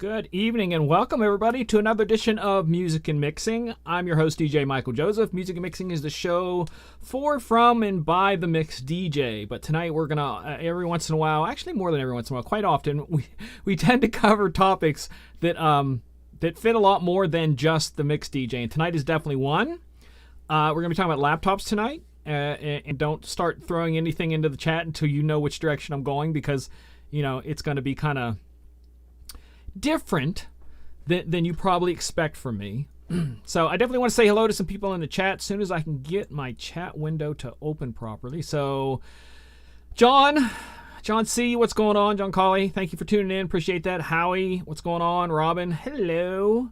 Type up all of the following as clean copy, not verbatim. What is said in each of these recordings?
Good evening and welcome everybody to another edition of Music and Mixing. I'm your host DJ Michael Joseph. Music and Mixing is the show for, from, and by the mixed DJ. But tonight we're gonna every once in a while, actually more than every once in a while, quite often, we tend to cover topics that that fit a lot more than just the mixed DJ. And tonight is definitely one. We're gonna be talking about laptops tonight. And don't start throwing anything into the chat until you know which direction I'm going, because it's going to be kind of different than you probably expect from me. So I definitely want to say hello to some people in the chat as soon as I can get my chat window to open properly. So John C, what's going on? John Colley, thank you for tuning in. Appreciate that. Howie, what's going on? Robin, hello.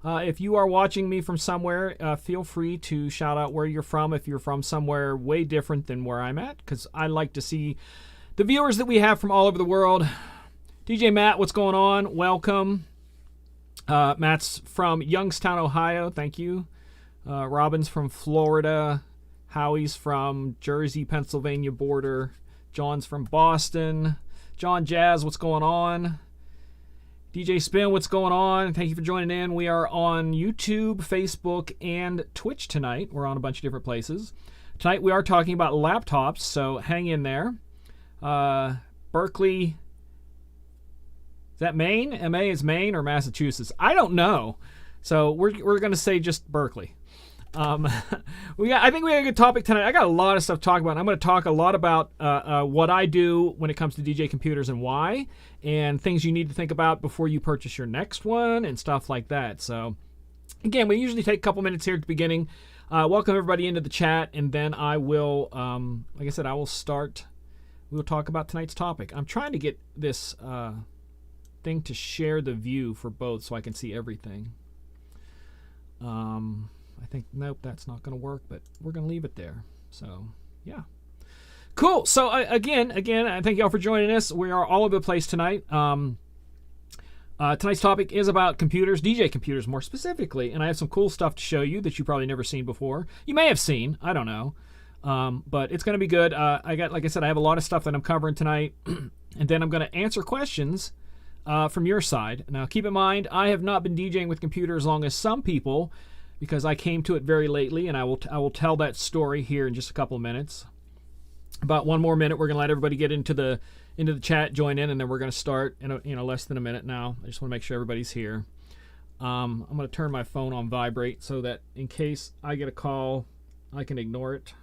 If you are watching me from somewhere, feel free to shout out where you're from if you're from somewhere way different than where I'm at, because I like to see the viewers that we have from all over the world. DJ Matt, what's going on? Welcome. Matt's from Youngstown, Ohio. Thank you. Robin's from Florida. Howie's from Jersey, Pennsylvania border. John's from Boston. John Jazz, what's going on? DJ Spin, what's going on? Thank you for joining in. We are on YouTube, Facebook, and Twitch tonight. We're on a bunch of different places. Tonight we are talking about laptops, so hang in there. Berkeley, is that Maine? MA is Maine or Massachusetts? I don't know. So we're going to say just Berkeley. I think we got a good topic tonight. I got a lot of stuff to talk about. I'm going to talk a lot about what I do when it comes to DJ computers and why, and things you need to think about before you purchase your next one and stuff like that. So, again, we usually take a couple minutes here at the beginning. Welcome everybody into the chat, and then I will, like I said, I will start. We will talk about tonight's topic. I'm trying to get this thing to share the view for both so I can see everything. I think, nope, that's not going to work, but we're going to leave it there. So, yeah. Cool. So, again, I thank y'all for joining us. We are all over the place tonight. Tonight's topic is about computers, DJ computers more specifically, and I have some cool stuff to show you that you've probably never seen before. You may have seen, I don't know, but it's going to be good. Like I said, I have a lot of stuff that I'm covering tonight, and then I'm going to answer questions from your side. Now, keep in mind, I have not been DJing with computers as long as some people, because I came to it very lately, and I will tell that story here in just a couple of minutes. About one more minute, we're going to let everybody get into the chat, join in, and then we're going to start in less than a minute now. I just want to make sure everybody's here. I'm going to turn my phone on vibrate so that in case I get a call, I can ignore it.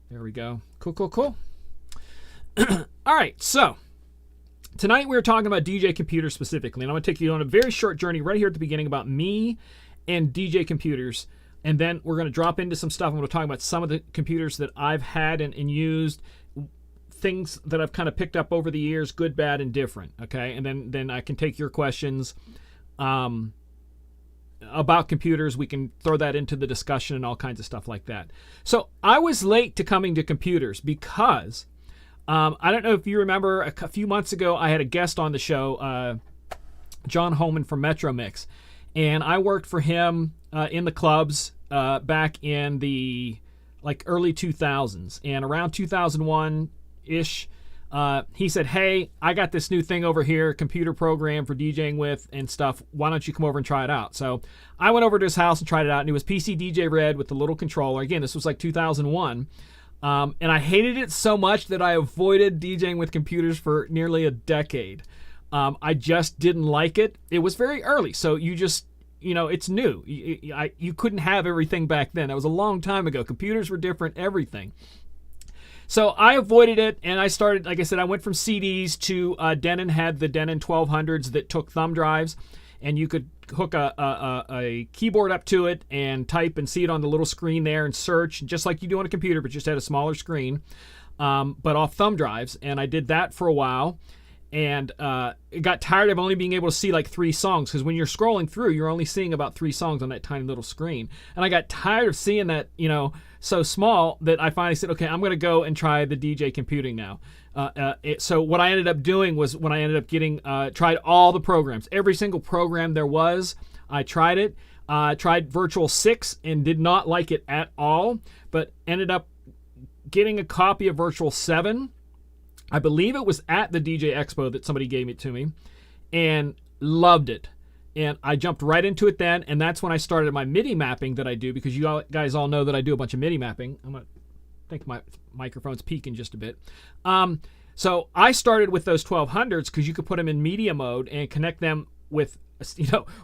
There we go. Cool. All right, so tonight we're talking about DJ computers specifically, and I'm going to take you on a very short journey right here at the beginning about me and DJ computers, and then we're going to drop into some stuff. I'm going to talk about some of the computers that I've had and used, things that I've kind of picked up over the years, good, bad, and different, okay? And then I can take your questions about computers. We can throw that into the discussion and all kinds of stuff like that. So I was late to coming to computers because I don't know if you remember, a few months ago I had a guest on the show, John Holman from Metro Mix. And I worked for him in the clubs back in the early 2000s. And around 2001-ish, he said, hey, I got this new thing over here, computer program for DJing with and stuff. Why don't you come over and try it out? So I went over to his house and tried it out. And it was PC DJ Red with the little controller. Again, this was 2001. And I hated it so much that I avoided DJing with computers for nearly a decade. I just didn't like it. It was very early, so you just, it's new. You couldn't have everything back then. That was a long time ago. Computers were different, everything. So I avoided it, and I started, like I said, I went from CDs to Denon had the Denon 1200s that took thumb drives, and you could hook a keyboard up to it and type and see it on the little screen there and search, just like you do on a computer, but just had a smaller screen, but off thumb drives. And I did that for a while. And it got tired of only being able to see 3 songs, because when you're scrolling through, you're only seeing about 3 songs on that tiny little screen. And I got tired of seeing that, so small, that I finally said, okay, I'm going to go and try the DJ computing now. So what I ended up doing was, when I ended up getting, tried all the programs, every single program there was, I tried it. Tried Virtual 6 and did not like it at all, but ended up getting a copy of Virtual 7. I believe it was at the DJ Expo that somebody gave it to me. And Loved it. And I jumped right into it then, and that's when I started my MIDI mapping that I do, because you guys all know that I do a bunch of MIDI mapping. I think my microphone's peaking just a bit. So I started with those 1200s because you could put them in media mode and connect them with,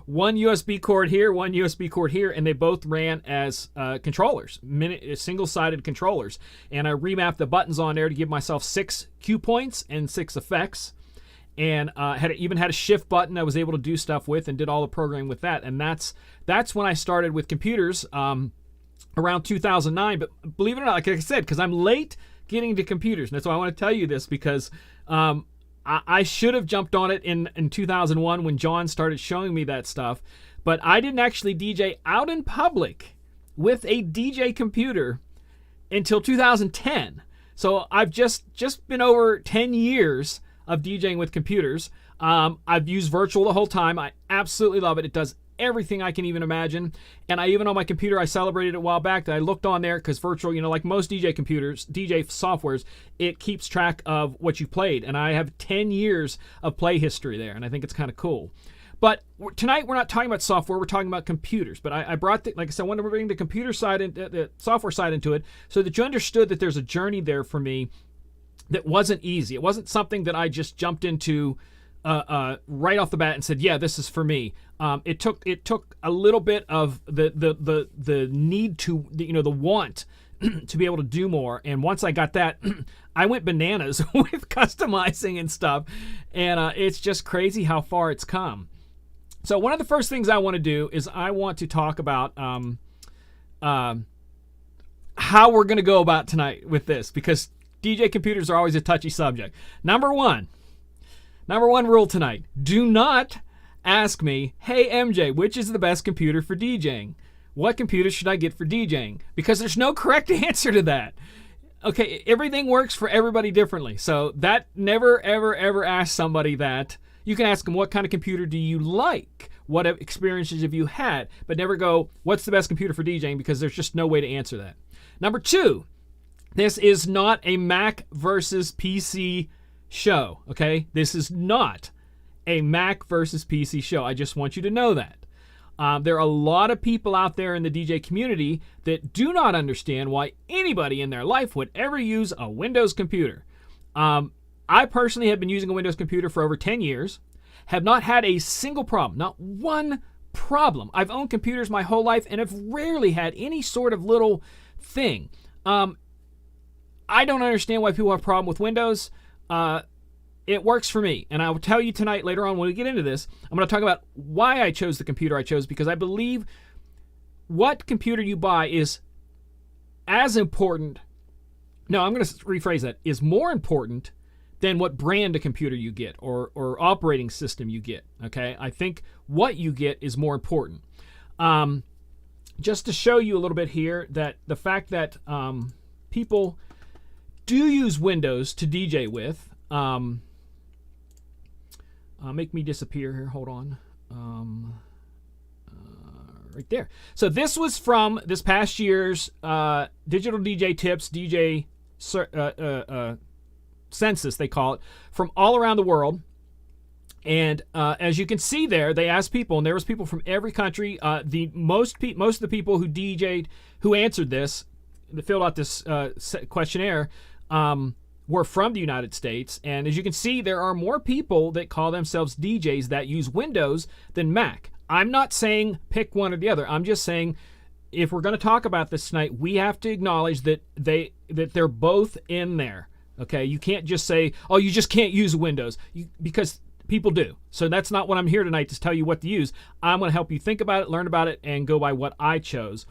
one USB cord here, one USB cord here, and they both ran as controllers, single-sided controllers. And I remapped the buttons on there to give myself 6 cue points and 6 effects. And even had a shift button I was able to do stuff with, and did all the programming with that. And that's when I started with computers around 2009. But believe it or not, like I said, because I'm late getting to computers, and that's why I want to tell you this, because I should have jumped on it in 2001 when John started showing me that stuff. But I didn't actually DJ out in public with a DJ computer until 2010. So I've just been over 10 years of DJing with computers. I've used virtual the whole time. I absolutely love it. It does everything I can even imagine. And I even on my computer, I celebrated it a while back that I looked on there, because virtual, like most DJ computers, DJ softwares, it keeps track of what you played. And I have 10 years of play history there, and I think it's kind of cool. But tonight we're not talking about software, we're talking about computers. But I brought, like I said, I wanted to bring the computer side, the software side into it, so that you understood that there's a journey there for me that wasn't easy. It wasn't something that I just jumped into right off the bat and said, yeah, this is for me. It took a little bit of the need to, the want to be able to do more. And once I got that, I went bananas with customizing and stuff. And it's just crazy how far it's come. So one of the first things I want to do is I want to talk about how we're going to go about tonight with this, because DJ computers are always a touchy subject. Number one rule tonight: do not ask me, hey MJ, which is the best computer for DJing? What computer should I get for DJing? Because there's no correct answer to that. Okay, everything works for everybody differently. So that never, ever, ever ask somebody that. You can ask them, what kind of computer do you like? What experiences have you had? But never go, what's the best computer for DJing? Because there's just no way to answer that. Number two, this is not a Mac versus PC show, okay? This is not a Mac versus PC show. I just want you to know that. There are a lot of people out there in the DJ community that do not understand why anybody in their life would ever use a Windows computer. I personally have been using a Windows computer for over 10 years, have not had a single problem, not one problem. I've owned computers my whole life and have rarely had any sort of little thing. I don't understand why people have a problem with Windows. It works for me. And I will tell you tonight, later on when we get into this, I'm going to talk about why I chose the computer I chose, because I believe what computer you buy is as important. No, I'm going to rephrase that. Is more important than what brand of computer you get or operating system you get. Okay? I think what you get is more important. Just to show you a little bit here, that the fact that people do use Windows to DJ with. Make me disappear here. Hold on. Right there. So this was from this past year's Digital DJ Tips, DJ Census, they call it, from all around the world. And as you can see there, they asked people, and there was people from every country. Most of the people who DJ'd, who answered this, that filled out this questionnaire, were from the United States. And as you can see, there are more people that call themselves DJs that use Windows than Mac. I'm not saying pick one or the other. I'm just saying, if we're going to talk about this tonight, we have to acknowledge that they're both in there. Okay, you can't just say, oh, you just can't use Windows, because people do. So that's not what I'm here tonight to tell you what to use. I'm going to help you think about it, learn about it, and go by what I chose.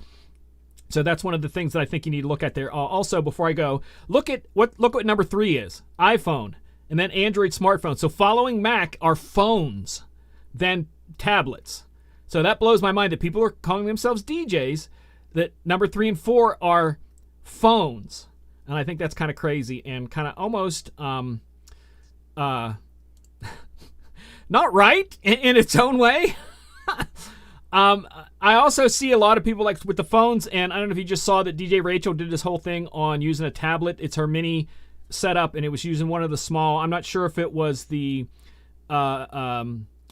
So that's one of the things that I think you need to look at there. Also, before I go, look what number 3 is: iPhone, and then Android smartphone. So following Mac are phones, then tablets. So that blows my mind that people are calling themselves DJs, that number 3 and 4 are phones. And I think that's kind of crazy and kind of almost not right in its own way. I also see a lot of people like with the phones, and I don't know if you just saw that DJ Rachel did this whole thing on using a tablet. It's her mini setup, and it was using one of the small, I'm not sure if it was the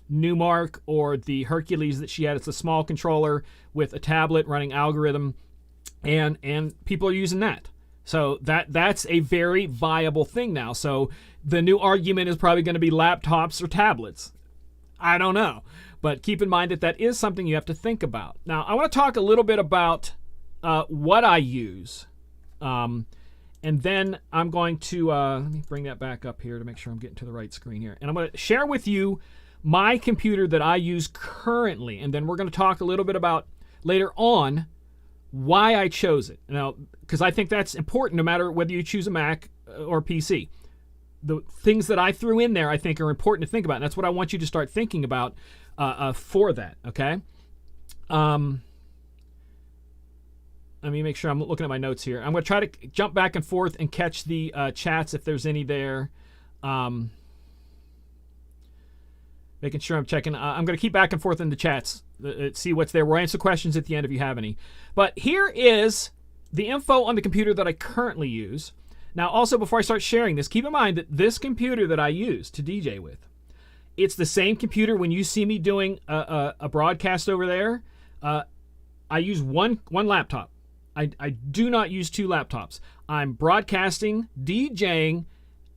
Newmark or the Hercules that she had. It's a small controller with a tablet running algorithm, and people are using that. So that's a very viable thing now. So the new argument is probably going to be laptops or tablets. I don't know. But keep in mind that that is something you have to think about. Now, I want to talk a little bit about what I use. And then I'm going to, let me bring that back up here to make sure I'm getting to the right screen here. And I'm going to share with you my computer that I use currently. And then we're going to talk a little bit about later on why I chose it. Now, because I think that's important no matter whether you choose a Mac or PC. The things that I threw in there I think are important to think about. And that's what I want you to start thinking about for that, okay? Let me make sure I'm looking at my notes here. I'm going to try to jump back and forth and catch the chats if there's any there. Making sure I'm checking. I'm going to keep back and forth in the chats, see what's there. We'll answer questions at the end if you have any. But here is the info on the computer that I currently use. Now, also, before I start sharing this, keep in mind that this computer that I use to DJ with, it's the same computer when you see me doing a broadcast over there. I use one laptop. I do not use two laptops. I'm broadcasting, DJing,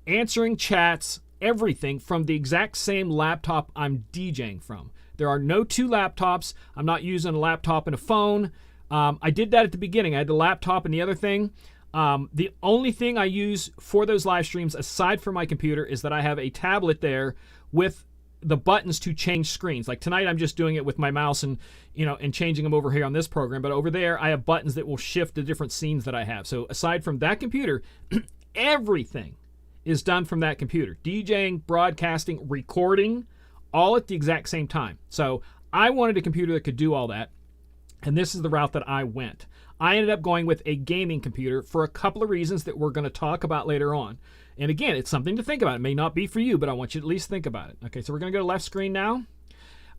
answering chats, everything from the exact same laptop I'm DJing from. There are no two laptops. I'm not using a laptop and a phone. I did that at the beginning. I had the laptop and the other thing. The only thing I use for those live streams, aside from my computer, is that I have a tablet there with the buttons to change screens. Like tonight, I'm just doing it with my mouse and changing them over here on this program. But over there, I have buttons that will shift the different scenes that I have. So aside from that computer, everything is done from that computer. DJing, broadcasting, recording, all at the exact same time. So I wanted a computer that could do all that. And this is the route that I went. I ended up going with a gaming computer for a couple of reasons that we're going to talk about later on. And again, it's something to think about. It may not be for you, but I want you to at least think about it. Okay, so we're going to go to left screen now.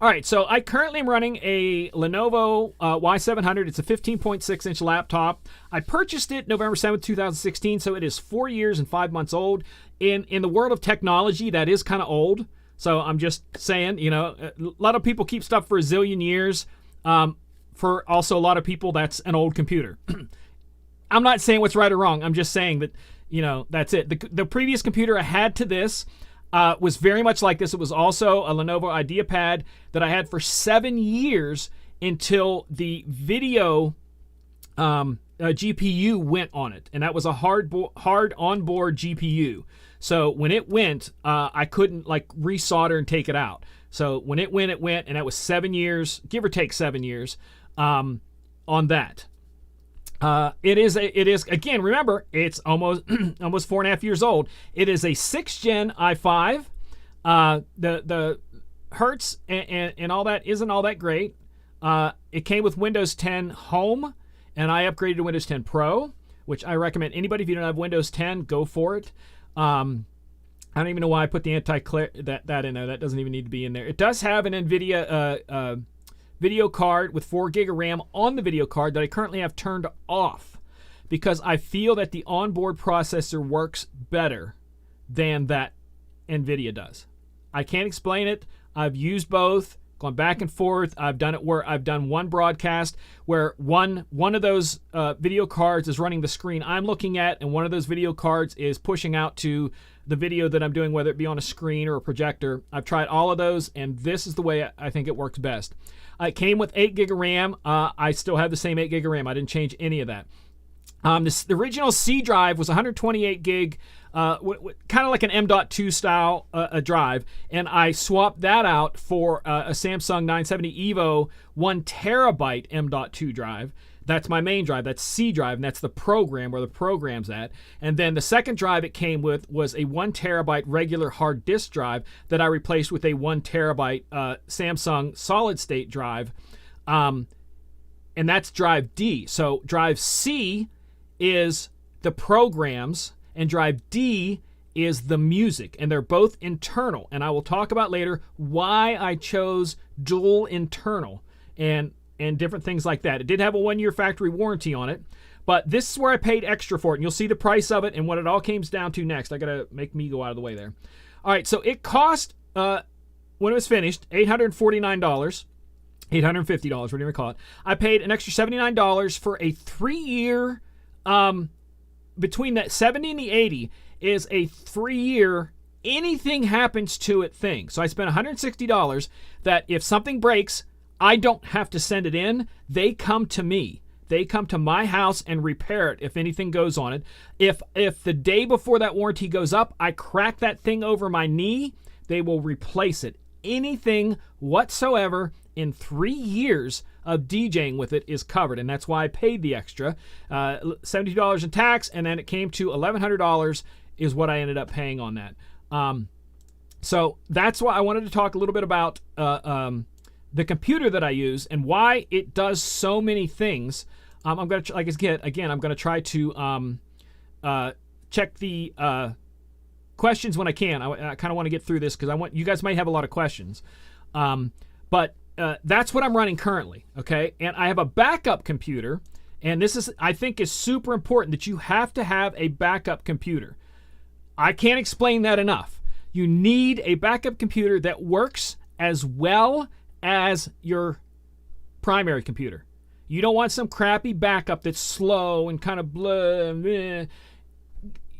All right, so I currently am running a Lenovo Y700. It's a 15.6-inch laptop. I purchased it November 7th, 2016, so it is 4 years and 5 months old. In the world of technology, that is kind of old. So I'm just saying, a lot of people keep stuff for a zillion years. For also a lot of people, that's an old computer. I'm not saying what's right or wrong. I'm just saying that, that's it. The previous computer I had to this was very much like this. It was also a Lenovo IdeaPad that I had for 7 years until the video GPU went on it. And that was a hard onboard GPU. So when it went, I couldn't resolder and take it out. So when it went, and that was 7 years, give or take 7 years. On that, it is again. Remember, it's almost 4.5 years old. It is a 6th gen i5. The hertz and all that isn't all that great. It came with Windows 10 Home, and I upgraded to Windows 10 Pro, which I recommend anybody. If you don't have Windows 10, go for it. I don't even know why I put the anti-glare that in there. That doesn't even need to be in there. It does have an NVIDIA video card with 4 gig of RAM on the video card that I currently have turned off because I feel that the onboard processor works better than that NVIDIA does. I can't explain it. I've used both, gone back and forth. I've done it where I've done one broadcast where one of those video cards is running the screen I'm looking at, and one of those video cards is pushing out to the video that I'm doing, whether it be on a screen or a projector. I've tried all of those, and this is the way I think it works best. It came with 8 gig of RAM. I still have the same 8 gig of RAM. I didn't change any of that. The original C drive was 128 gig, kind of like an M.2 style drive, and I swapped that out for a Samsung 970 EVO 1 terabyte M.2 drive. That's my main drive. That's C drive, and that's the program where the program's at. And then the second drive it came with was a 1 terabyte regular hard disk drive that I replaced with a 1 terabyte Samsung solid state drive. And that's drive D. So drive C is the programs, and drive D is the music, and they're both internal. And I will talk about later why I chose dual internal and different things like that. It did have a 1-year factory warranty on it, but this is where I paid extra for it, and you'll see the price of it and what it all comes down to next. I gotta make me go out of the way there. All right, so it cost when it was finished, $849, $850, whatever you call it. I paid an extra $79 for a 3-year, between that 70 and the 80 is a 3-year, anything happens to it thing. So I spent $160 that if something breaks, I don't have to send it in. They come to me. They come to my house and repair it if anything goes on it. If the day before that warranty goes up, I crack that thing over my knee, they will replace it. Anything whatsoever in 3 years of DJing with it is covered, and that's why I paid the extra $70 in tax, and then it came to $1,100 is what I ended up paying on that. So that's why I wanted to talk a little bit about the computer that I use and why it does so many things. I'm going to, I'm going to try to check the questions when I can. I kind of want to get through this because you guys might have a lot of questions. But that's what I'm running currently, okay? And I have a backup computer, and this is, I think, is super important that you have to have a backup computer. I can't explain that enough. You need a backup computer that works as well as your primary computer. You don't want some crappy backup that's slow and kind of blah.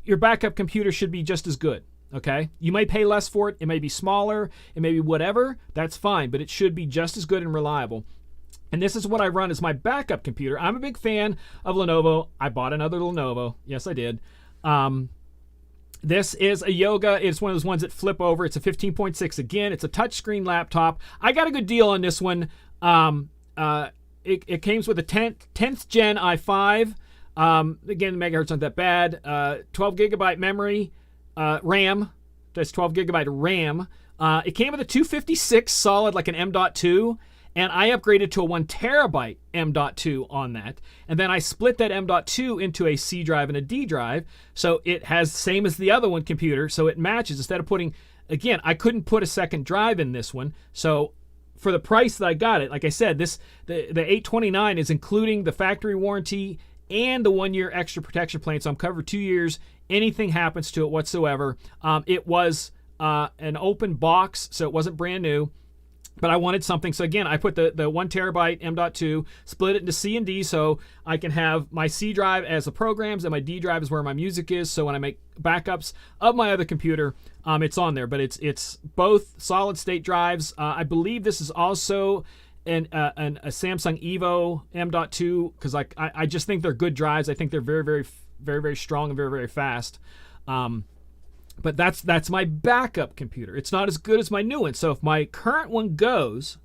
Your backup computer should be just as good, okay? You may pay less for it. It may be smaller. It may be whatever. That's fine, but it should be just as good and reliable. And this is what I run as my backup computer. I'm a big fan of Lenovo. I bought another Lenovo. Yes, I did. This is a Yoga. It's one of those ones that flip over. It's a 15.6. Again, it's a touchscreen laptop. I got a good deal on this one. It came with a 10th gen i5. Again, the megahertz aren't that bad. 12 gigabyte memory, RAM. That's 12 gigabyte RAM. It came with a 256 solid, like an M.2. And I upgraded to a 1 terabyte M.2 on that. And then I split that M.2 into a C drive and a D drive. So it has the same as the other one computer. So it matches. Instead of putting, again, I couldn't put a second drive in this one. So for the price that I got it, like I said, the $829 is including the factory warranty and the 1-year extra protection plan. So I'm covered 2 years. Anything happens to it whatsoever. It was an open box, so it wasn't brand new. But I wanted something. So again, I put the 1 terabyte M.2, split it into C and D so I can have my C drive as the programs and my D drive is where my music is. So when I make backups of my other computer, it's on there. But it's both solid state drives. I believe this is also a Samsung Evo M.2 because I just think they're good drives. I think they're very, very, very, very strong and very, very fast. But that's my backup computer. It's not as good as my new one. So if my current one goes,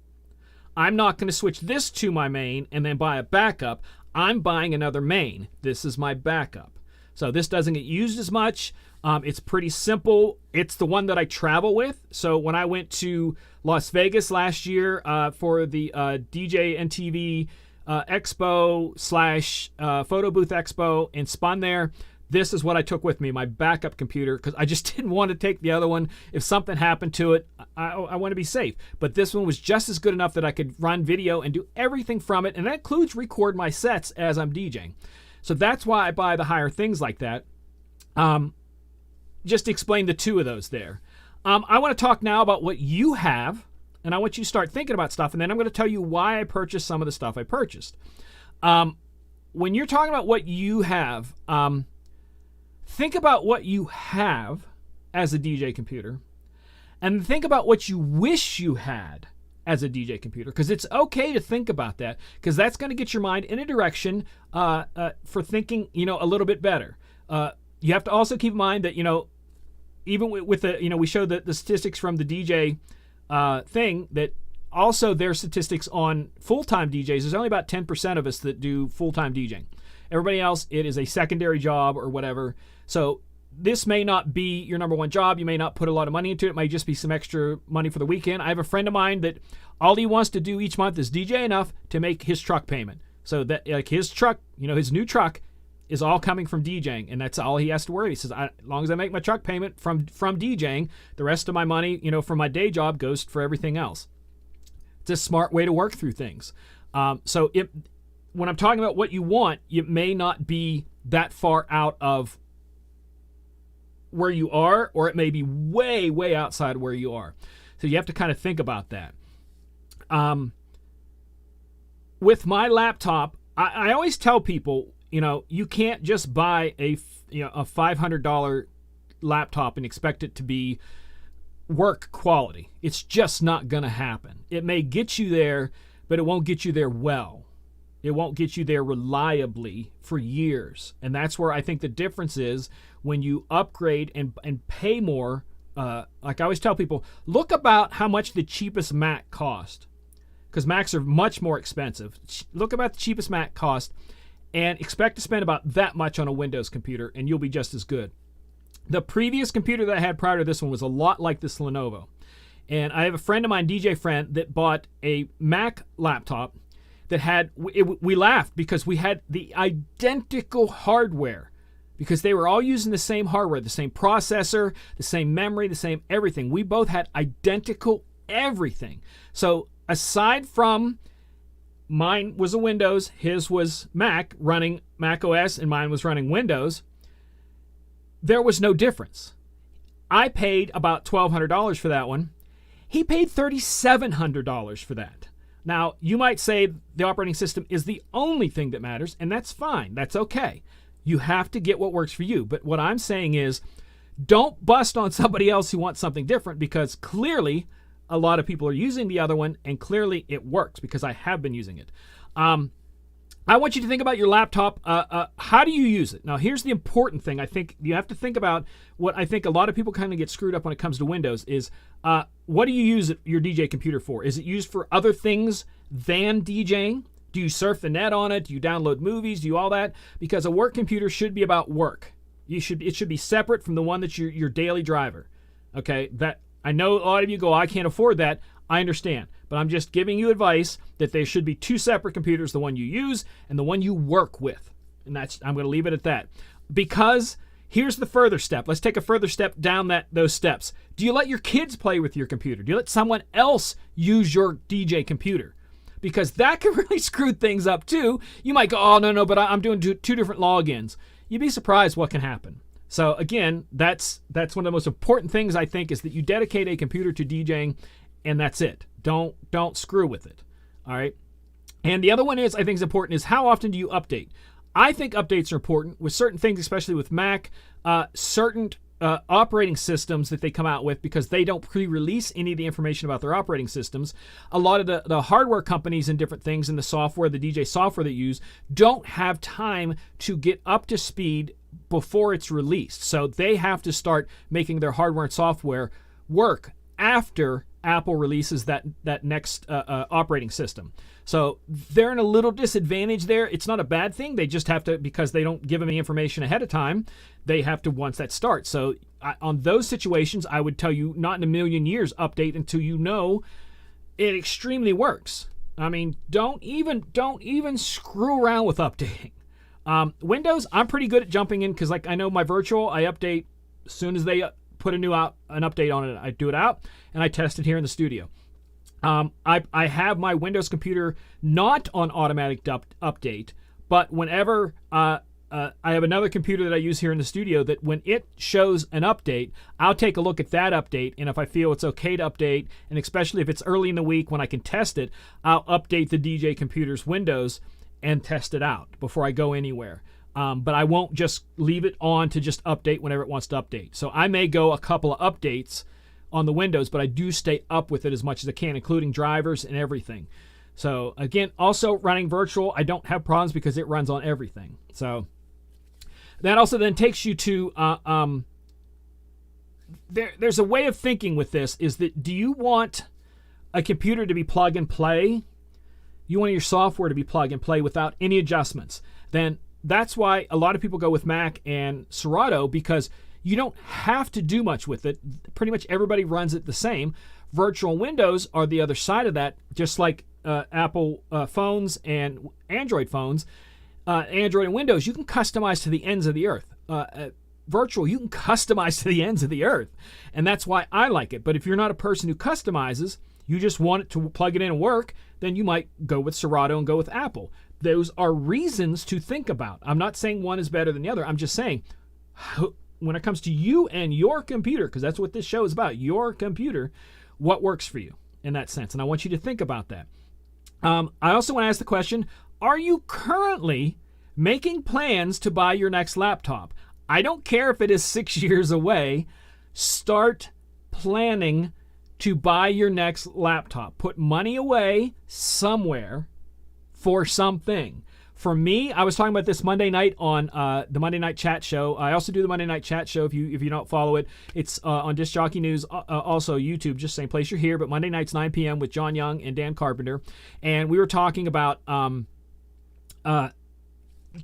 I'm not going to switch this to my main and then buy a backup. I'm buying another main. This is my backup. So this doesn't get used as much. It's pretty simple. It's the one that I travel with. So when I went to Las Vegas last year for the DJ and TV Expo / Photo Booth Expo and spun there, this is what I took with me, my backup computer, because I just didn't want to take the other one. If something happened to it, I want to be safe. But this one was just as good enough that I could run video and do everything from it, and that includes record my sets as I'm DJing. So that's why I buy the higher things like that. Just to explain the two of those there. I want to talk now about what you have, and I want you to start thinking about stuff, and then I'm going to tell you why I purchased some of the stuff I purchased. When you're talking about what you have, think about what you have as a DJ computer and think about what you wish you had as a DJ computer, because it's okay to think about that, because that's going to get your mind in a direction for thinking, a little bit better. You have to also keep in mind that, even with the, we showed the statistics from the DJ thing, that also their statistics on full-time DJs, there's only about 10% of us that do full-time DJing. Everybody else, it is a secondary job or whatever. So this may not be your number one job. You may not put a lot of money into it. It might just be some extra money for the weekend. I have a friend of mine that all he wants to do each month is DJ enough to make his truck payment. So that, like, his truck, his new truck is all coming from DJing, and that's all he has to worry. He says, as long as I make my truck payment from DJing, the rest of my money, from my day job goes for everything else. It's a smart way to work through things. So when I'm talking about what you want, it may not be that far out of where you are, or it may be way, way outside where you are. So you have to kind of think about that. With my laptop, I always tell people, you can't just buy a $500 laptop and expect it to be work quality. It's just not going to happen. It may get you there, but it won't get you there well. It won't get you there reliably for years. And that's where I think the difference is when you upgrade and pay more. Like I always tell people, look about how much the cheapest Mac cost, because Macs are much more expensive. Look about the cheapest Mac cost and expect to spend about that much on a Windows computer, and you'll be just as good. The previous computer that I had prior to this one was a lot like this Lenovo. And I have a friend of mine, DJ friend, that bought a Mac laptop that had, we laughed because we had the identical hardware, because they were all using the same hardware, the same processor, the same memory, the same everything. We both had identical everything. So aside from mine was a Windows, his was Mac, running Mac OS, and mine was running Windows, there was no difference. I paid about $1,200 for that one. He paid $3,700 for that. Now, you might say the operating system is the only thing that matters, and that's fine. That's okay. You have to get what works for you. But what I'm saying is, don't bust on somebody else who wants something different, because clearly a lot of people are using the other one, and clearly it works because I have been using it. I want you to think about your laptop. How do you use it? Now, here's the important thing. I think you have to think about what I think a lot of people kind of get screwed up when it comes to Windows is, what do you use your DJ computer for? Is it used for other things than DJing? Do you surf the net on it? Do you download movies? Do you all that? Because a work computer should be about work. It should be separate from the one that's your daily driver. Okay, that I know a lot of you go, I can't afford that. I understand, but I'm just giving you advice that there should be two separate computers, the one you use and the one you work with. And I'm going to leave it at that. Because here's the further step. Let's take a further step down those steps. Do you let your kids play with your computer? Do you let someone else use your DJ computer? Because that can really screw things up too. You might go, oh, no, but I'm doing two different logins. You'd be surprised what can happen. So again, that's one of the most important things, I think, is that you dedicate a computer to DJing, and that's it. Don't screw with it. All right. And the other one is, I think is important, is how often do you update? I think updates are important with certain things, especially with Mac, certain operating systems that they come out with, because they don't pre-release any of the information about their operating systems. A lot of the hardware companies and different things and the software, the DJ software they use, don't have time to get up to speed before it's released. So they have to start making their hardware and software work after Apple releases that next operating system. So they're in a little disadvantage there. It's not a bad thing. They just have to, because they don't give them the information ahead of time, they have to once that starts. So on those situations, I would tell you, not in a million years update until you know it extremely works. I mean, don't even screw around with updating. Windows, I'm pretty good at jumping in, because like I know my virtual, I update as soon as they put an update on it. I do it out and I test it here in the studio. I have my Windows computer not on automatic update, but whenever I have another computer that I use here in the studio, that when it shows an update, I'll take a look at that update, and if I feel it's okay to update, and especially if it's early in the week when I can test it, I'll update the DJ computer's Windows and test it out before I go anywhere. But I won't just leave it on to just update whenever it wants to update. So I may go a couple of updates on the Windows, but I do stay up with it as much as I can, including drivers and everything. So again, also running virtual, I don't have problems because it runs on everything. So that also then takes you to, there's a way of thinking with this, is that do you want a computer to be plug and play? You want your software to be plug and play without any adjustments. Then that's why a lot of people go with Mac and Serato, because you don't have to do much with it. Pretty much everybody runs it the same. Virtual Windows are the other side of that, just like Apple phones and Android phones. Android and Windows, you can customize to the ends of the earth. Virtual, you can customize to the ends of the earth. And that's why I like it. But if you're not a person who customizes, you just want it to plug it in and work, then you might go with Serato and go with Apple. Those are reasons to think about. I'm not saying one is better than the other. I'm just saying, when it comes to you and your computer, because that's what this show is about, your computer, what works for you in that sense. And I want you to think about that. I also want to ask the question, are you currently making plans to buy your next laptop? I don't care if it is 6 years away. Start planning to buy your next laptop. Put money away somewhere for something. For me, I was talking about this Monday night on the Monday Night Chat Show. I also do the Monday Night Chat Show. If you don't follow it, it's on Disc Jockey News, also YouTube, just same place you're here. But Monday nights 9 p.m. with John Young and Dan Carpenter, and we were talking about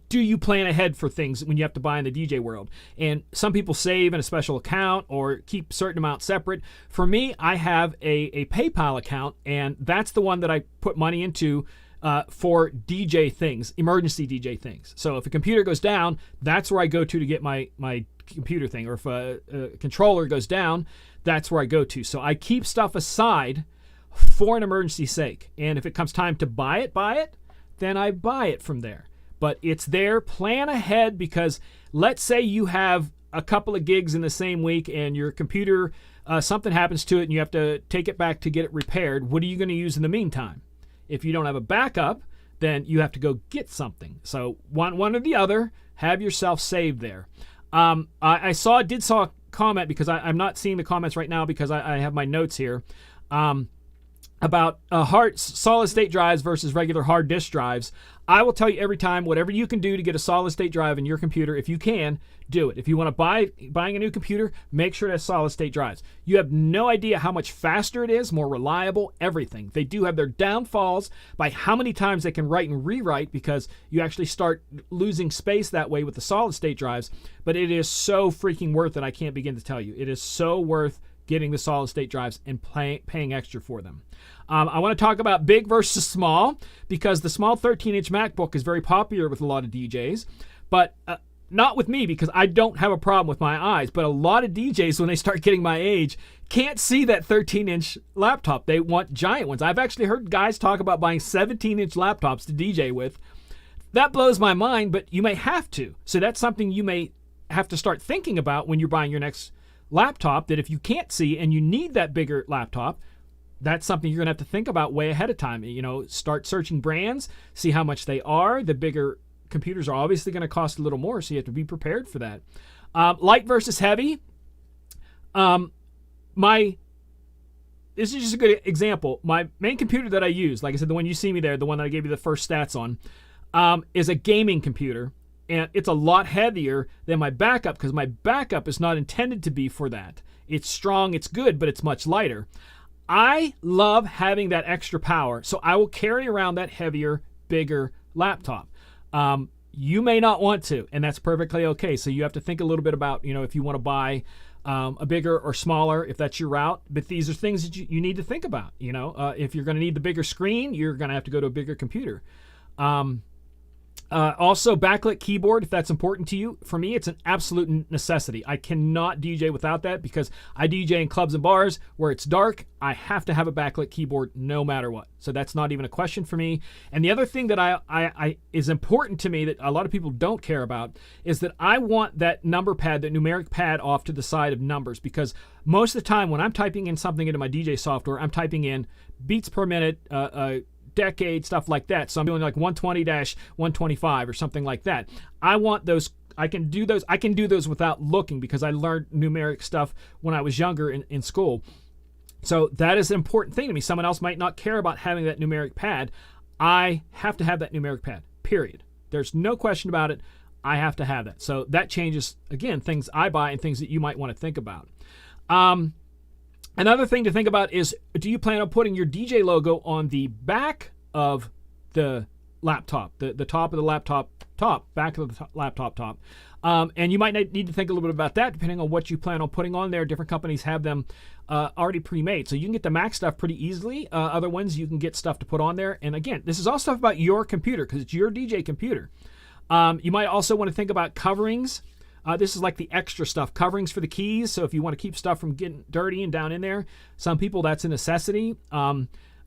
do you plan ahead for things when you have to buy in the DJ world? And some people save in a special account or keep certain amounts separate. For me, I have a PayPal account, and that's the one that I put money into for DJ things, emergency DJ things. So if a computer goes down, that's where I go to get my computer thing. Or if a controller goes down, that's where I go to. So I keep stuff aside for an emergency sake. And if it comes time to buy it, then I buy it from there. But it's there. Plan ahead, because let's say you have a couple of gigs in the same week and your computer, something happens to it and you have to take it back to get it repaired. What are you going to use in the meantime? If you don't have a backup, then you have to go get something. So one or the other, have yourself saved there. I saw a comment, because I'm not seeing the comments right now because I have my notes here, about solid state drives versus regular hard disk drives. I will tell you every time, whatever you can do to get a solid state drive in your computer, if you can, do it. If you want to buying a new computer, make sure it has solid state drives. You have no idea how much faster it is, more reliable, everything. They do have their downfalls by how many times they can write and rewrite, because you actually start losing space that way with the solid state drives. But it is so freaking worth it, I can't begin to tell you. It is so worth getting the solid state drives and paying extra for them. I want to talk about big versus small, because the small 13-inch MacBook is very popular with a lot of DJs, but not with me, because I don't have a problem with my eyes. But a lot of DJs, when they start getting my age, can't see that 13-inch laptop. They want giant ones. I've actually heard guys talk about buying 17-inch laptops to DJ with. That blows my mind, but you may have to. So that's something you may have to start thinking about when you're buying your next laptop, that if you can't see and you need that bigger laptop, that's something you're going to have to think about way ahead of time. Start searching brands, see how much they are. The bigger computers are obviously going to cost a little more, so you have to be prepared for that. Light versus heavy. This is just a good example. My main computer that I use, like I said, the one you see me there, the one that I gave you the first stats on, is a gaming computer. And it's a lot heavier than my backup, because my backup is not intended to be for that. It's strong, it's good, but it's much lighter. I love having that extra power, so I will carry around that heavier, bigger laptop. You may not want to, and that's perfectly okay. So you have to think a little bit about, if you want to buy a bigger or smaller, if that's your route. But these are things that you need to think about. If you're going to need the bigger screen, you're going to have to go to a bigger computer. Also, backlit keyboard, if that's important to you. For me, it's an absolute necessity. I cannot DJ without that, because I DJ in clubs and bars where it's dark. I have to have a backlit keyboard no matter what. So that's not even a question for me. And the other thing that I is important to me that a lot of people don't care about is that I want that number pad, that numeric pad, off to the side of numbers, because most of the time when I'm typing in something into my DJ software, I'm typing in beats per minute, decade, stuff like that. So I'm doing like 120-125 or something like that. I want those. I can do those without looking, because I learned numeric stuff when I was younger in school. So that is an important thing to me. Someone else might not care about having that numeric pad. I have to have that numeric pad, period. There's no question about it. I have to have that. So that changes, again, things I buy and things that you might want to think about. Another thing to think about is, do you plan on putting your DJ logo on the back of the laptop, the top of the laptop top, back of the laptop top? And you might need to think a little bit about that, depending on what you plan on putting on there. Different companies have them already pre-made. So you can get the Mac stuff pretty easily. Other ones, you can get stuff to put on there. And again, this is all stuff about your computer, because it's your DJ computer. You might also want to think about coverings. This is like the extra stuff, coverings for the keys. So if you want to keep stuff from getting dirty and down in there, some people, that's a necessity.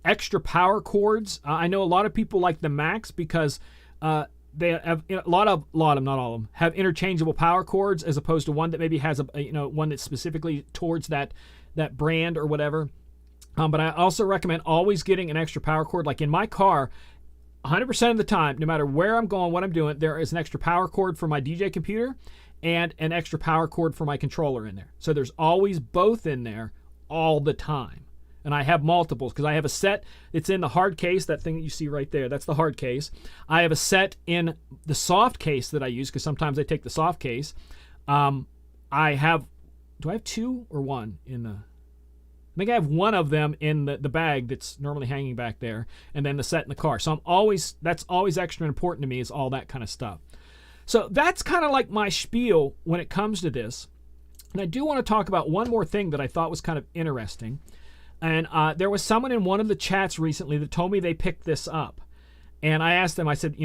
Extra power cords. I know a lot of people like the Macs because they have a lot of them, not all of them, have interchangeable power cords, as opposed to one that maybe has one that's specifically towards that brand or whatever. But I also recommend always getting an extra power cord. Like in my car, 100% of the time, no matter where I'm going, what I'm doing, there is an extra power cord for my DJ computer and an extra power cord for my controller in there. So there's always both in there all the time. And I have multiples because I have a set. It's in the hard case, that thing that you see right there. That's the hard case. I have a set in the soft case that I use because sometimes I take the soft case. Do I have two or one in the... I think I have one of them in the bag that's normally hanging back there, and then the set in the car. So that's always extra important to me, is all that kind of stuff. So that's kind of like my spiel when it comes to this. And I do want to talk about one more thing that I thought was kind of interesting. And there was someone in one of the chats recently that told me they picked this up. And I asked them, I said,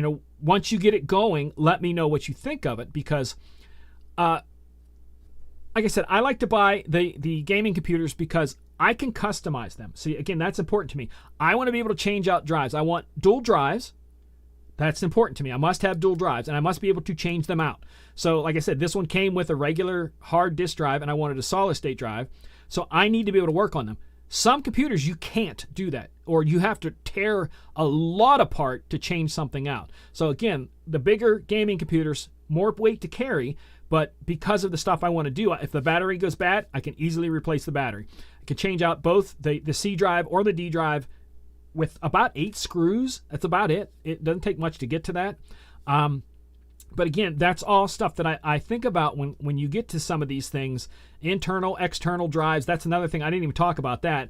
once you get it going, let me know what you think of it, because like I said, I like to buy the gaming computers because I can customize them. See, again, that's important to me. I want to be able to change out drives. I want dual drives. That's important to me. I must have dual drives, and I must be able to change them out. So, like I said, this one came with a regular hard disk drive, and I wanted a solid-state drive. So I need to be able to work on them. Some computers, you can't do that, or you have to tear a lot apart to change something out. So, again, the bigger gaming computers, more weight to carry, but because of the stuff I want to do, if the battery goes bad, I can easily replace the battery. I can change out both the C drive or the D drive with about 8 screws. That's about it. It doesn't take much to get to that. But again, that's all stuff that I think about when you get to some of these things. Internal, external drives, that's another thing. I didn't even talk about that.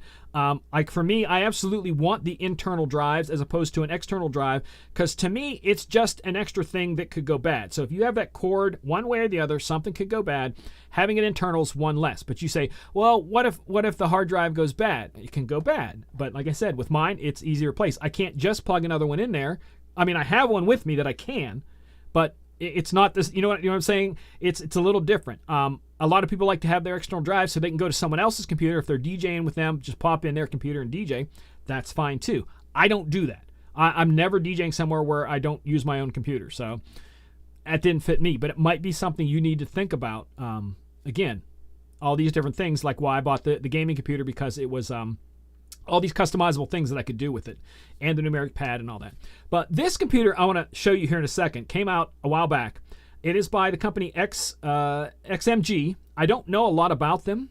Like for me, I absolutely want the internal drives as opposed to an external drive, because to me, it's just an extra thing that could go bad. So if you have that cord, one way or the other, something could go bad. Having an internal is one less. But you say, well, what if the hard drive goes bad? It can go bad. But like I said, with mine, it's easy to replace. I can't just plug another one in there. I mean, I have one with me that I can, but it's not this, you know what I'm saying? It's a little different. A lot of people like to have their external drive so they can go to someone else's computer. If they're DJing with them, just pop in their computer and DJ. That's fine too. I don't do that. I'm never DJing somewhere where I don't use my own computer. So that didn't fit me, but it might be something you need to think about. Again, all these different things, like why I bought the gaming computer, because it was all these customizable things that I could do with it, and the numeric pad and all that. But this computer I want to show you here in a second came out a while back. It is by the company XMG. I don't know a lot about them,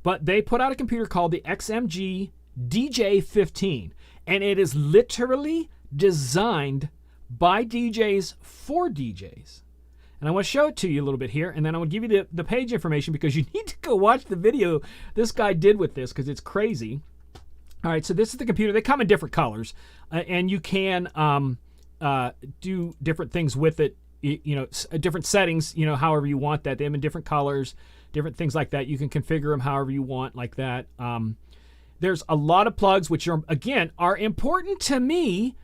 but they put out a computer called the XMG DJ15, and it is literally designed by DJs for DJs. And I want to show it to you a little bit here, and then I will give you the page information, because you need to go watch the video this guy did with this, because it's crazy. All right, so this is the computer. They come in different colors, and you can do different things with it, different settings, however you want that. They have in different colors, different things like that. You can configure them however you want, like that. There's a lot of plugs, which are important to me.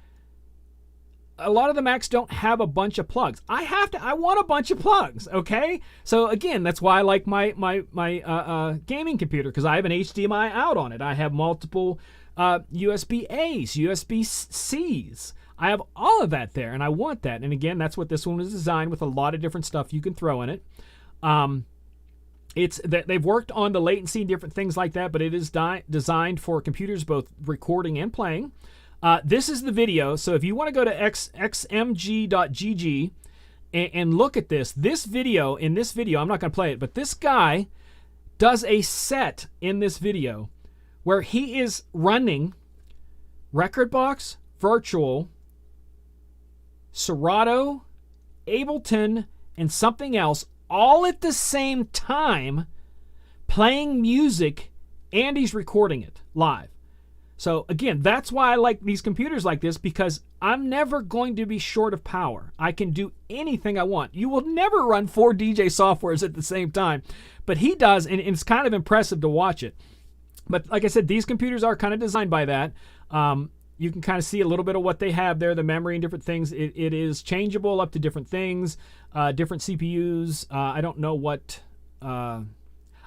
A lot of the Macs don't have a bunch of plugs. I want a bunch of plugs, okay? So again, that's why I like my gaming computer, because I have an HDMI out on it. I have multiple USB-A's, USB-C's. I have all of that there, and I want that. And again, that's what this one was designed with, a lot of different stuff you can throw in it. They've worked on the latency and different things like that, but it is designed for computers both recording and playing. This is the video, so if you want to go to xmg.gg and look at this video, I'm not going to play it, but this guy does a set in this video where he is running Rekordbox, Virtual, Serato, Ableton, and something else all at the same time, playing music, and he's recording it live. So again, that's why I like these computers like this, because I'm never going to be short of power. I can do anything I want. You will never run 4 DJ softwares at the same time, but he does, and it's kind of impressive to watch it. But like I said, these computers are kind of designed by that. You can kind of see a little bit of what they have there, the memory and different things. It is changeable up to different things, different CPUs. I don't know what... a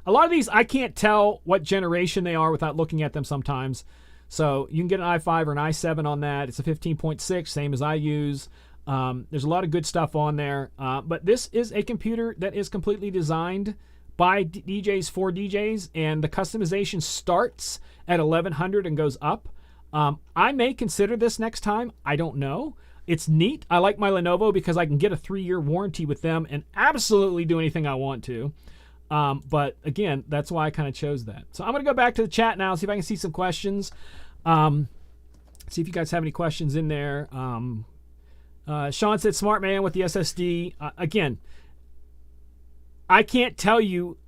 lot of these, I can't tell what generation they are without looking at them sometimes. So you can get an i5 or an i7 on that. It's a 15.6, same as I use. There's a lot of good stuff on there. But this is a computer that is completely designed by DJs for DJs, and the customization starts at 1100 and goes up. I may consider this next time. I don't know. It's neat. I like my Lenovo because I can get a 3-year warranty with them and absolutely do anything I want to. But again, that's why I kind of chose that. So I'm going to go back to the chat now, see if I can see some questions. See if you guys have any questions in there. Sean said, smart man with the SSD. Again, I can't tell you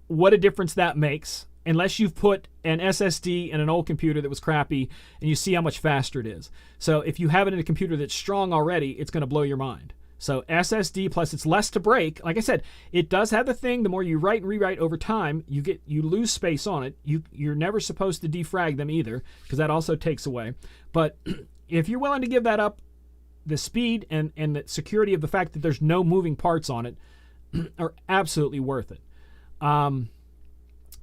what a difference that makes unless you've put an SSD in an old computer that was crappy and you see how much faster it is. So if you have it in a computer that's strong already, it's going to blow your mind. So SSD, plus it's less to break. Like I said, it does have the thing, the more you write and rewrite over time, you lose space on it. You're never supposed to defrag them either, because that also takes away. But if you're willing to give that up, the speed and the security of the fact that there's no moving parts on it are absolutely worth it.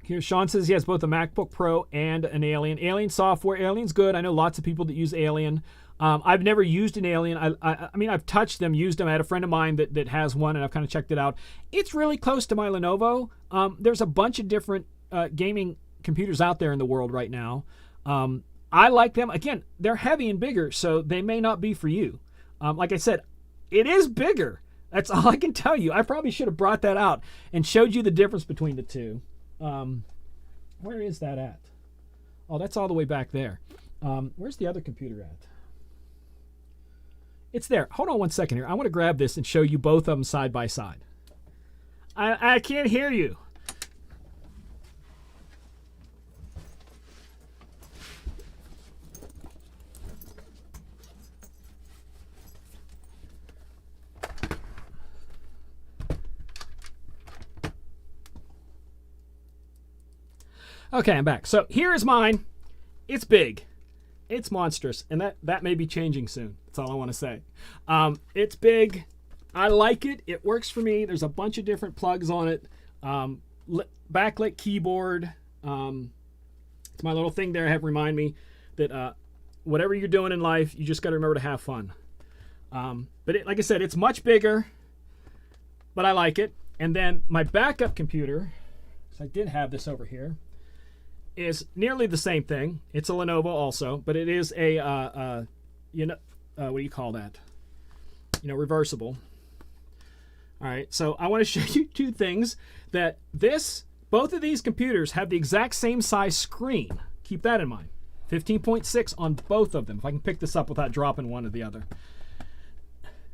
Here, Sean says he has both a MacBook Pro and an Alien. Alien software, Alien's good. I know lots of people that use Alien. I've never used an Alien. I mean, I've touched them, used them. I had a friend of mine that has one, and I've kind of checked it out. It's really close to my Lenovo. There's a bunch of different gaming computers out there in the world right now. I like them. Again, they're heavy and bigger, so they may not be for you. Like I said, it is bigger. That's all I can tell you. I probably should have brought that out and showed you the difference between the two. Where is that at? Oh, that's all the way back there. Where's the other computer at? It's there. Hold on one second here. I want to grab this and show you both of them side by side. I can't hear you. Okay, I'm back. So here is mine. It's big. It's monstrous. And that may be changing soon. That's all I want to say. It's big. I like it. It works for me. There's a bunch of different plugs on it. Backlit keyboard. It's my little thing there. Have remind me that whatever you're doing in life, you just got to remember to have fun. But like I said, it's much bigger, but I like it. And then my backup computer, so I did have this over here, is nearly the same thing. It's a Lenovo also, but it is a what do you call that? Reversible. All right, so I want to show you two things. That both of these computers have the exact same size screen. Keep that in mind. 15.6 on both of them. If I can pick this up without dropping one or the other.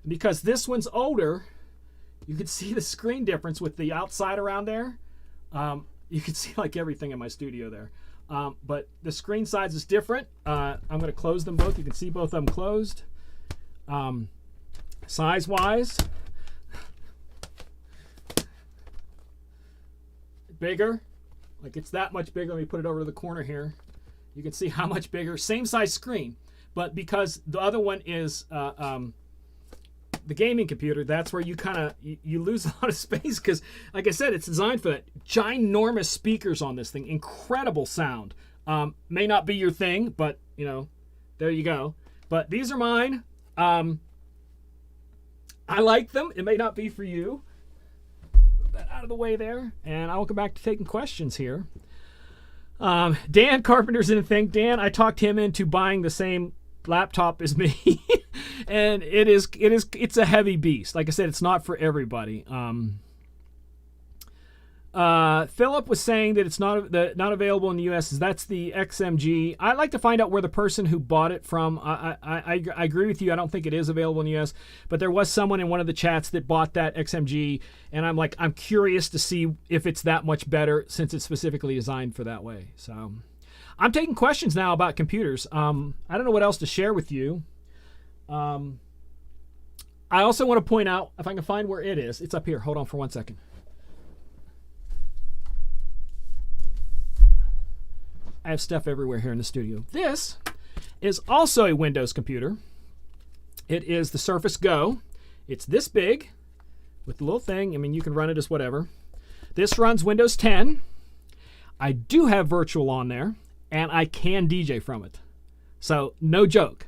Because this one's older, you can see the screen difference with the outside around there. You can see like everything in my studio there. But the screen size is different. I'm going to close them both. You can see both of them closed. Size-wise, bigger. Like it's that much bigger. Let me put it over to the corner here. You can see how much bigger. Same size screen. But because the other one is the gaming computer, that's where you kind of you lose a lot of space, because like I said, it's designed for that. Ginormous speakers on this thing, incredible sound. May not be your thing, but there you go. But these are mine. I like them. It may not be for you. Move that out of the way there, and I'll come back to taking questions here. Dan Carpenter's in the thing. Dan, I talked him into buying the same laptop as me. And it's a heavy beast. Like I said, it's not for everybody. Philip was saying that it's not available in the U.S. That's the XMG. I'd like to find out where the person who bought it from. I agree with you. I don't think it is available in the U.S. But there was someone in one of the chats that bought that XMG, and I'm curious to see if it's that much better since it's specifically designed for that way. So I'm taking questions now about computers. I don't know what else to share with you. I also want to point out, if I can find where it is, it's up here. Hold on for 1 second. I have stuff everywhere here in the studio. This is also a Windows computer. It is the Surface Go. It's this big with the little thing. I mean, you can run it as whatever. This runs Windows 10. I do have virtual on there, and I can DJ from it. So, no joke.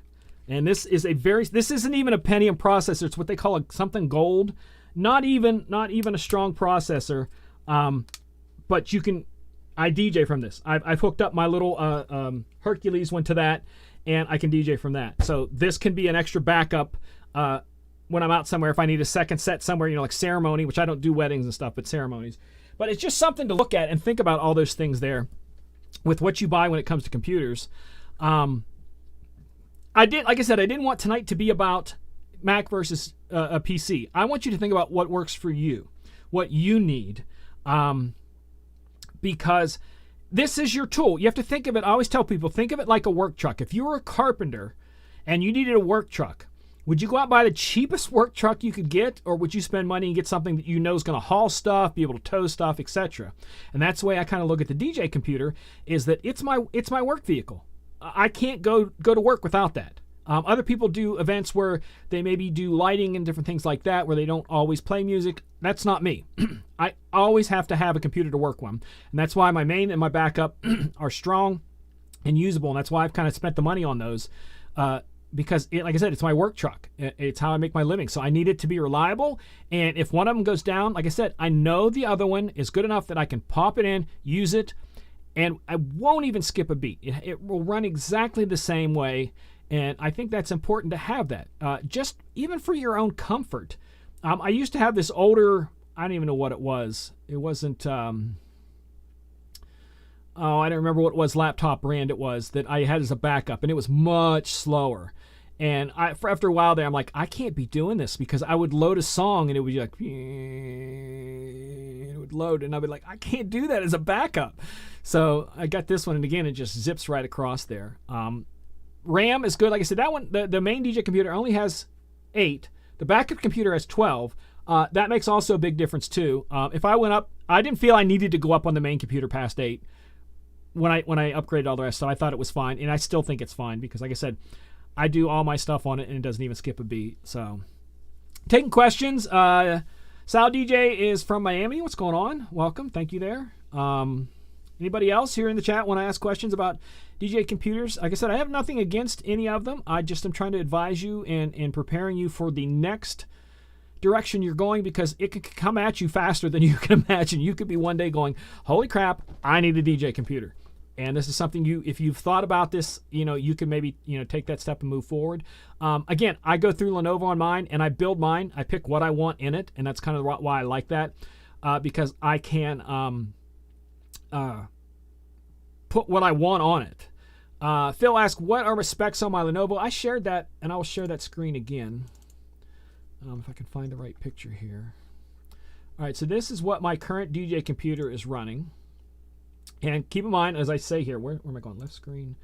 And this isn't even a Pentium processor. It's what they call something gold. Not even a strong processor. But I DJ from this. I've hooked up my little Hercules one to that, and I can DJ from that. So this can be an extra backup when I'm out somewhere, if I need a second set somewhere, like ceremony, which I don't do weddings and stuff, but ceremonies. But it's just something to look at and think about all those things there with what you buy when it comes to computers. Like I said, I didn't want tonight to be about Mac versus a PC. I want you to think about what works for you, what you need, because this is your tool. You have to think of it. I always tell people, think of it like a work truck. If you were a carpenter and you needed a work truck, would you go out and buy the cheapest work truck you could get, or would you spend money and get something that you know is going to haul stuff, be able to tow stuff, etc.? And that's the way I kind of look at the DJ computer, is that it's my work vehicle. I can't go to work without that. Other people do events where they maybe do lighting and different things like that, where they don't always play music. That's not me. I always have to have a computer to work on. And that's why my main and my backup are strong and usable. And that's why I've kind of spent the money on those. Because, like I said, it's my work truck. It's how I make my living. So I need it to be reliable. And if one of them goes down, like I said, I know the other one is good enough that I can pop it in, use it, and I won't even skip a beat. It will run exactly the same way. And I think that's important to have that. Just even for your own comfort. I used to have this older, I don't even know what it was. It wasn't... I don't remember what it was, laptop brand it was, that I had as a backup, and it was much slower. And after a while there, I'm like, I can't be doing this, because I would load a song and it would be like, it would load, and I'd be like, I can't do that as a backup. So I got this one, and again, it just zips right across there. RAM is good. Like I said, that one, the main DJ computer only has 8. The backup computer has 12. That makes also a big difference too. If I went up, I didn't feel I needed to go up on the main computer past 8. When I upgraded all the rest, so I thought it was fine, and I still think it's fine, because like I said, I do all my stuff on it and it doesn't even skip a beat. So taking questions. Sal DJ is from Miami. What's going on? Welcome. Thank you there. Anybody else here in the chat want to ask questions about DJ computers? Like I said, I have nothing against any of them. I just am trying to advise you and preparing you for the next direction you're going, because it could come at you faster than you can imagine. You could be one day going, holy crap, I need a DJ computer. And this is something if you've thought about this, you can maybe, take that step and move forward. Again, I go through Lenovo on mine and I build mine. I pick what I want in it. And that's kind of why I like that, because I can put what I want on it. Phil asked, what are my specs on my Lenovo? I shared that, and I'll share that screen again. If I can find the right picture here. All right, so this is what my current DJ computer is running. And keep in mind, as I say here, where am I going? Left screen.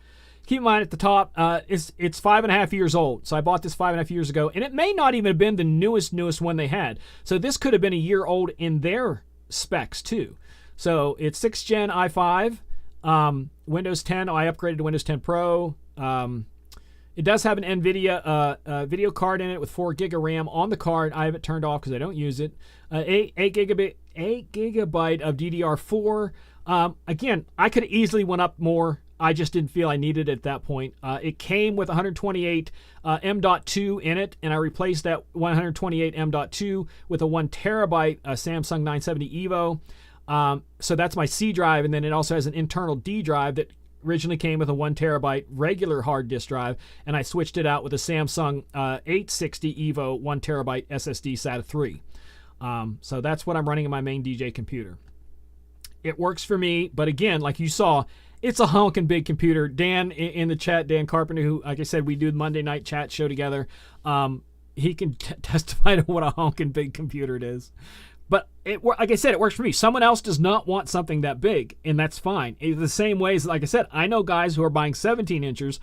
Keep in mind at the top, it's 5.5 years old. So I bought this 5.5 years ago, and it may not even have been the newest one they had. So this could have been a year old in their specs too. So it's 6th gen i5, Windows 10. I upgraded to Windows 10 Pro. It does have an NVIDIA video card in it with 4 gig of RAM on the card. I have it turned off because I don't use it. 8 gigabyte of DDR4. Again, I could have easily went up more. I just didn't feel I needed it at that point. It came with 128 M.2 in it, and I replaced that 128 M.2 with a 1 terabyte Samsung 970 EVO. So that's my C drive, and then it also has an internal D drive that originally came with a 1 terabyte regular hard disk drive, and I switched it out with a Samsung 860 EVO 1 terabyte SSD SATA 3. So that's what I'm running in my main DJ computer. It works for me, but again, like you saw, it's a honking big computer. Dan in the chat, Dan Carpenter, who, like I said, we do the Monday night chat show together, he can testify to what a honking big computer it is. But like I said, it works for me. Someone else does not want something that big, and that's fine. It's the same way as, like I said, I know guys who are buying 17 inches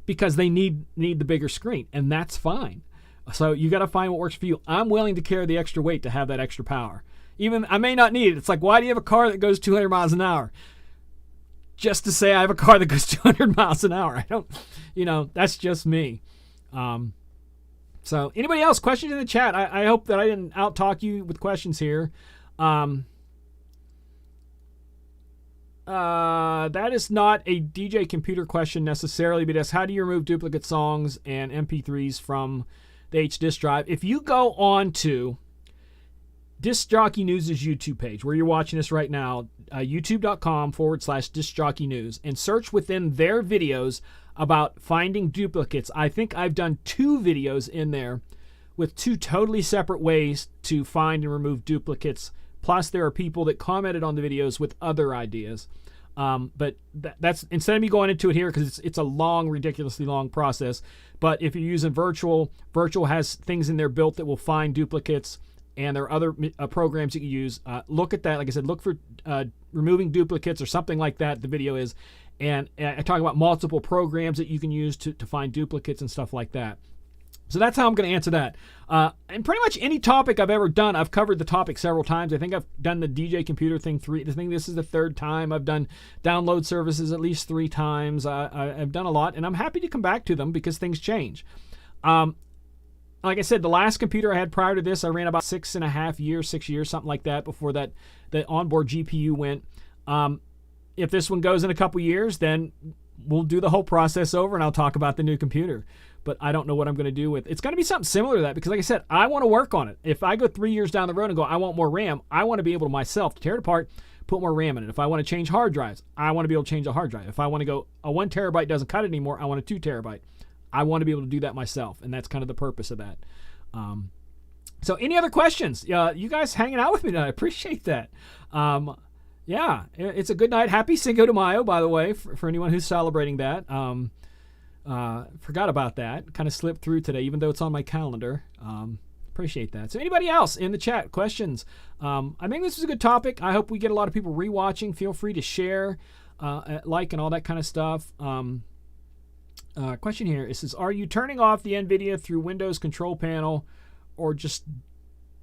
because they need the bigger screen, and that's fine. So you got to find what works for you. I'm willing to carry the extra weight to have that extra power. Even I may not need it. It's like, why do you have a car that goes 200 miles an hour? Just to say I have a car that goes 200 miles an hour. I don't, that's just me. So anybody else, questions in the chat? I hope that I didn't out-talk you with questions here. That is not a DJ computer question necessarily, but it's how do you remove duplicate songs and MP3s from the H disk drive? If you go on to Disc Jockey News' YouTube page, where you're watching this right now, youtube.com/Disc Jockey News, and search within their videos about finding duplicates. I think I've done 2 videos in there with 2 totally separate ways to find and remove duplicates. Plus, there are people that commented on the videos with other ideas. But that's, instead of me going into it here, because it's a long, ridiculously long process. But if you're using Virtual has things in there built that will find duplicates, and there are other programs you can use. Look at that. Like I said, look for removing duplicates or something like that. The video is, and I talk about multiple programs that you can use to find duplicates and stuff like that. So that's how I'm going to answer that. And pretty much any topic I've ever done, I've covered the topic several times. I think I've done the DJ computer thing 3. I think this is the 3rd time. I've done download services at least 3 times. I've done a lot, and I'm happy to come back to them because things change. Like I said, the last computer I had prior to this, I ran about 6 years, something like that, before the onboard GPU went. If this one goes in a couple years, then we'll do the whole process over, and I'll talk about the new computer. But I don't know what I'm going to do with it. It's going to be something similar to that, because like I said, I want to work on it. If I go 3 years down the road and go, I want more RAM, I want to be able to myself tear it apart, put more RAM in it. If I want to change hard drives, I want to be able to change a hard drive. If I want to go, a 1 terabyte doesn't cut it anymore, I want a 2 terabyte. I want to be able to do that myself, and that's kind of the purpose of that. So any other questions? You guys hanging out with me tonight, I appreciate that. Yeah, it's a good night. Happy Cinco de Mayo, by the way, for anyone who's celebrating that. Forgot about that. Kind of slipped through today, even though it's on my calendar. Appreciate that. So anybody else in the chat, questions? I think this is a good topic. I hope we get a lot of people rewatching. Feel free to share, like, and all that kind of stuff. Question here. It says, are you turning off the NVIDIA through Windows control panel, or just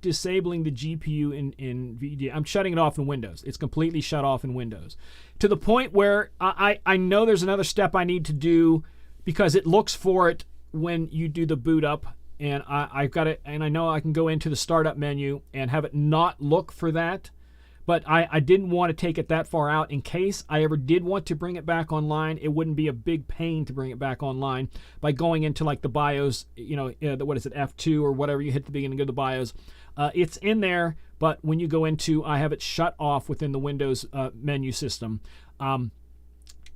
disabling the GPU in NVIDIA? I'm shutting it off in Windows. It's completely shut off in Windows, to the point where I know there's another step I need to do, because it looks for it when you do the boot up, and I've got it, and I know I can go into the startup menu and have it not look for that. But I didn't want to take it that far out in case I ever did want to bring it back online. It wouldn't be a big pain to bring it back online by going into like the BIOS, what is it, F2 or whatever you hit at the beginning of the BIOS. It's in there, but when you go into, I have it shut off within the Windows menu system. And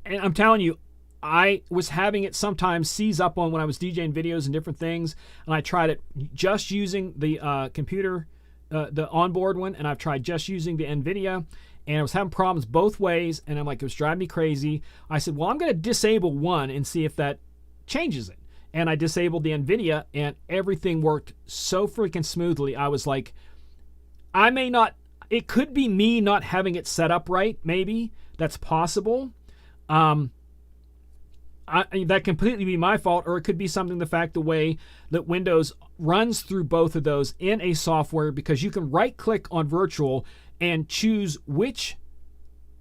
I'm telling you, I was having it sometimes seize up on when I was DJing videos and different things, and I tried it just using the computer, the onboard one, and I've tried just using the NVIDIA, and I was having problems both ways, and I'm like, it was driving me crazy. I said, well, I'm going to disable one and see if that changes it. And I disabled the NVIDIA, and everything worked so freaking smoothly. I was like, it could be me not having it set up right, maybe. That's possible. That completely be my fault, or it could be something the way that Windows runs through both of those in a software, because you can right click on Virtual and choose which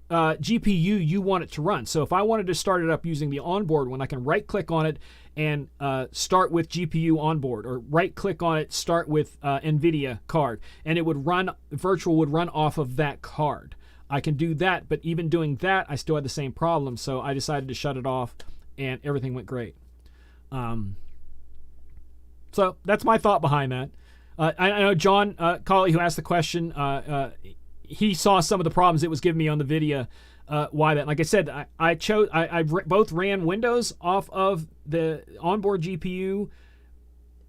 GPU you want it to run. So if I wanted to start it up using the onboard one, I can right click on it and start with GPU onboard, or right click on it, start with NVIDIA card, and it would run, Virtual would run off of that card. I can do that, but even doing that, I still had the same problem. So I decided to shut it off, and everything went great. So that's my thought behind that. I know John Colley, who asked the question, he saw some of the problems it was giving me on the video. Why that? Like I said, I both ran Windows off of the onboard GPU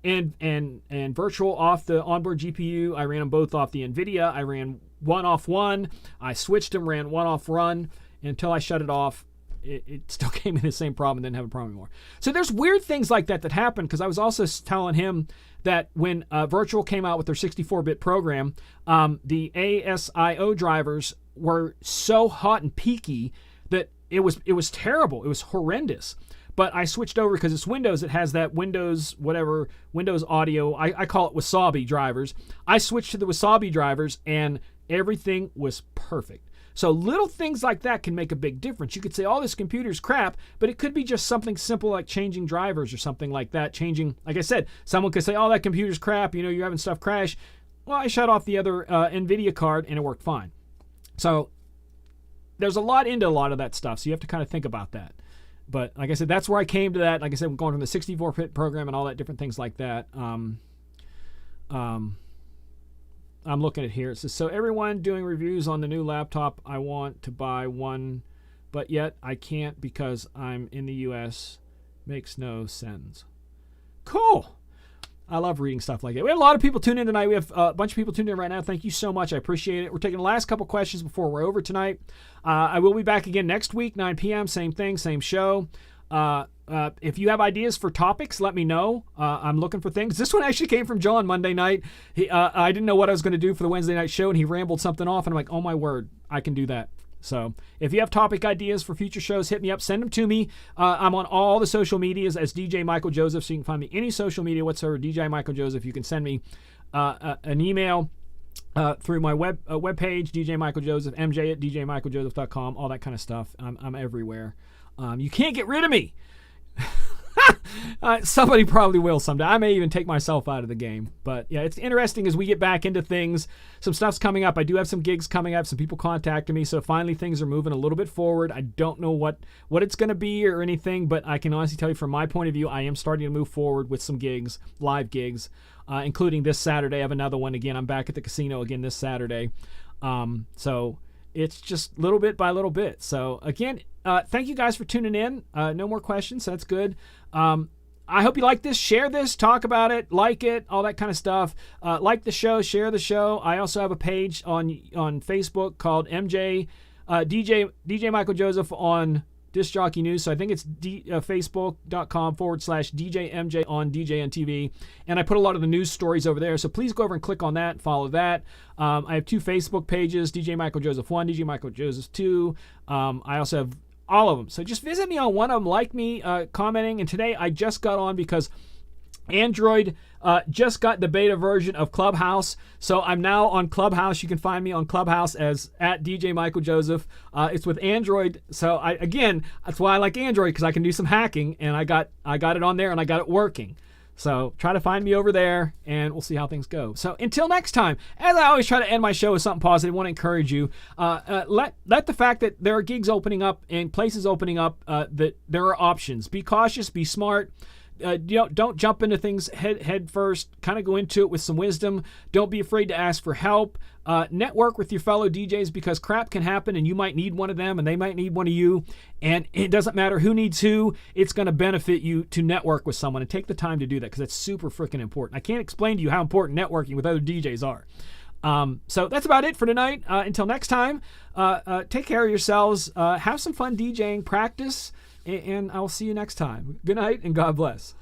and Virtual off the onboard GPU. I ran them both off the NVIDIA. I ran one off one. I switched them, ran one off run, until I shut it off. It still came in the same problem and didn't have a problem anymore. So there's weird things like that happen, because I was also telling him that when Virtual came out with their 64-bit program, the ASIO drivers were so hot and peaky that it was terrible. It was horrendous. But I switched over because it's Windows. It has that Windows audio. I call it Wasabi drivers. I switched to the Wasabi drivers, and everything was perfect. So little things like that can make a big difference. You could say, oh, this computer's crap, but it could be just something simple like changing drivers or something like that. Changing, like I said, someone could say, oh, that computer's crap, you're having stuff crash. Well, I shut off the other NVIDIA card, and it worked fine. So there's a lot into a lot of that stuff, so you have to kind of think about that. But like I said, that's where I came to that. Like I said, we're going from the 64-bit program and all that different things like that. I'm looking at here. It says, so everyone doing reviews on the new laptop, I want to buy one, but yet I can't because I'm in the U.S. Makes no sense. Cool. I love reading stuff like that. We have a lot of people tuned in tonight. We have a bunch of people tuned in right now. Thank you so much. I appreciate it. We're taking the last couple questions before we're over tonight. I will be back again next week, 9 p.m. Same thing, same show. If you have ideas for topics, let me know. I'm looking for things. This one actually came from John Monday night. I didn't know what I was going to do for the Wednesday night show, and he rambled something off, and I'm like, oh my word, I can do that. So if you have topic ideas for future shows, hit me up. Send them to me. I'm on all the social medias as DJ Michael Joseph, so you can find me any social media whatsoever, DJ Michael Joseph. You can send me an email through my webpage, DJ Michael Joseph, MJ at djmichaeljoseph.com, all that kind of stuff. I'm everywhere. You can't get rid of me. Somebody probably will someday. I may even take myself out of the game. But yeah, it's interesting as we get back into things. Some stuff's coming up. I do have some gigs coming up. Some people contacting me. So finally things are moving a little bit forward. I don't know what it's going to be or anything, but I can honestly tell you from my point of view, I am starting to move forward with some gigs, live gigs, including this Saturday. I have another one again. I'm back at the casino again this Saturday. So it's just little bit by little bit. So again, thank you guys for tuning in. No more questions. So that's good. I hope you like this. Share this. Talk about it. Like it. All that kind of stuff. Like the show. Share the show. I also have a page on Facebook called DJ Michael Joseph on Disc Jockey News. So I think it's facebook.com/DJMJ on DJNTV. And I put a lot of the news stories over there. So please go over and click on that and follow that. I have 2 Facebook pages, DJ Michael Joseph 1, DJ Michael Joseph 2. I also have all of them. So just visit me on one of them, like me, commenting. And today I just got on because Android just got the beta version of Clubhouse. So I'm now on Clubhouse. You can find me on Clubhouse as at DJ Michael Joseph. It's with Android. So that's why I like Android, because I can do some hacking, and I got it on there and I got it working. So try to find me over there, and we'll see how things go. So until next time, as I always try to end my show with something positive, I want to encourage you. Let the fact that there are gigs opening up and places opening up, that there are options. Be cautious, be smart. Don't jump into things head first. Kind of go into it with some wisdom. Don't be afraid to ask for help. Network with your fellow DJs, because crap can happen and you might need one of them and they might need one of you. And it doesn't matter who needs who. It's going to benefit you to network with someone, and take the time to do that, because it's super freaking important. I can't explain to you how important networking with other DJs are. So that's about it for tonight. Until next time, take care of yourselves. Have some fun DJing, practice, and I'll see you next time. Good night and God bless.